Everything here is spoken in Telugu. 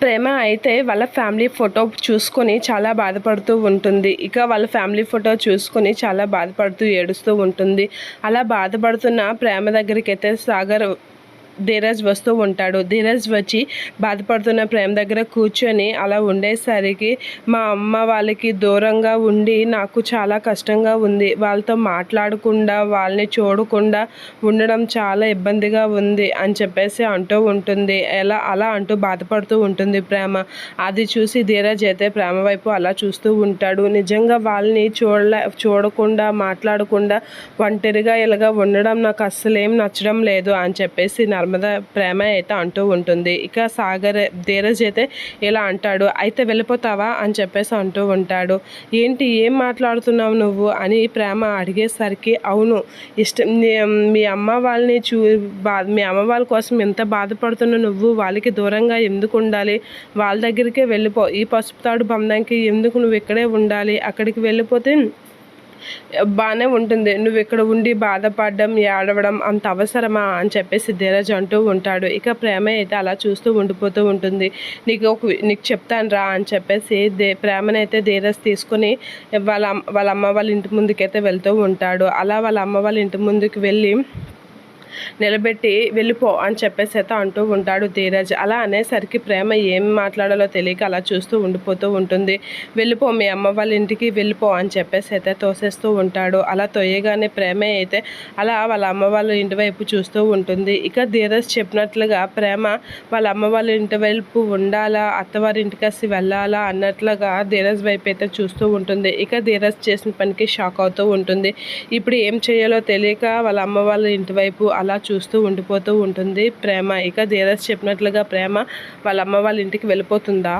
ప్రేమ అయితే వాళ్ళ ఫ్యామిలీ ఫోటో చూసుకొని చాలా బాధపడుతూ ఉంటుంది. ఇక వాళ్ళ ఫ్యామిలీ ఫోటో చూసుకొని చాలా బాధపడుతూ ఏడుస్తూ ఉంటుంది. అలా బాధపడుతున్న ప్రేమ దగ్గరికైతే సాగర్ ధీరజ్ వస్తూ ఉంటాడు. ధీరజ్ వచ్చి బాధపడుతున్న ప్రేమ దగ్గర కూర్చొని అలా ఉండేసరికి, మా అమ్మ వాళ్ళకి దూరంగా ఉండి నాకు చాలా కష్టంగా ఉంది. వాళ్ళతో మాట్లాడకుండా, వాళ్ళని చూడకుండా ఉండడం చాలా ఇబ్బందిగా ఉంది అని చెప్పేసి అంటూ ఉంటుంది. అలా అంటూ బాధపడుతూ ఉంటుంది ప్రేమ. అది చూసి ధీరజ్ అయితే ప్రేమ వైపు అలా చూస్తూ ఉంటాడు. నిజంగా వాళ్ళని చూడకుండా, మాట్లాడకుండా ఒంటరిగా ఇలాగ ఉండడం నాకు అస్సలేం నచ్చడం లేదు అని చెప్పేసి ప్రేమ అయితే అంటూ ఉంటుంది. ఇక ధీరజ్ అయితే ఇలా అంటాడు, అయితే వెళ్ళిపోతావా అని చెప్పేసి అంటూ ఉంటాడు. ఏంటి, ఏం మాట్లాడుతున్నావు నువ్వు అని ప్రేమ అడిగేసరికి, అవును, ఇష్టం మీ అమ్మ వాళ్ళని మీ అమ్మ వాళ్ళ కోసం ఎంత బాధపడుతున్నా నువ్వు వాళ్ళకి దూరంగా ఎందుకు ఉండాలి? వాళ్ళ దగ్గరికే వెళ్ళిపో. ఈ పసుపు తాడు బంధానికి ఎందుకు నువ్వు ఇక్కడే ఉండాలి? అక్కడికి వెళ్ళిపోతే బాగానే ఉంటుంది. నువ్వు ఇక్కడ ఉండి బాధపడడం, ఏడవడం అంత అవసరమా అని చెప్పేసి ధీరజ్ అంటూ ఉంటాడు. ఇక ప్రేమ అయితే అలా చూస్తూ ఉండిపోతూ ఉంటుంది. నీకు చెప్తాను రా అని చెప్పేసి ప్రేమనైతే ధీరజ్ తీసుకుని వాళ్ళ అమ్మ వాళ్ళ ఇంటి ముందుకైతే వెళ్తూ ఉంటాడు. అలా వాళ్ళ అమ్మ వాళ్ళ ఇంటి ముందుకు వెళ్ళి నిలబెట్టి వెళ్ళిపో అని చెప్పేసి అయితే అంటూ ఉంటాడు ధీరజ్. అలా అనేసరికి ప్రేమ ఏం మాట్లాడాలో తెలియక అలా చూస్తూ ఉండిపోతూ ఉంటుంది. వెళ్ళిపో, మీ అమ్మ వాళ్ళ ఇంటికి వెళ్ళిపో అని చెప్పేసి అయితే తోసేస్తూ ఉంటాడు. అలా తోయగానే ప్రేమ అయితే అలా వాళ్ళ అమ్మ వాళ్ళ ఇంటి వైపు చూస్తూ ఉంటుంది. ఇక ధీరజ్ చెప్పినట్లుగా ప్రేమ వాళ్ళ అమ్మ వాళ్ళ ఇంటి వైపు ఉండాలా, అత్తవారి ఇంటికి వెళ్ళాలా అన్నట్లుగా ధీరజ్ వైపు అయితే చూస్తూ ఉంటుంది. ఇక ధీరజ్ చేసిన పనికి షాక్ అవుతూ ఉంటుంది. ఇప్పుడు ఏం చేయాలో తెలియక వాళ్ళ అమ్మ వాళ్ళ ఇంటి వైపు అలా చూస్తూ ఉండిపోతూ ఉంటుంది ప్రేమ. ఇక ధీరజ్ చెప్పినట్లుగా ప్రేమ వాళ్ళ అమ్మ వాళ్ళ ఇంటికి వెళ్ళిపోతుందా?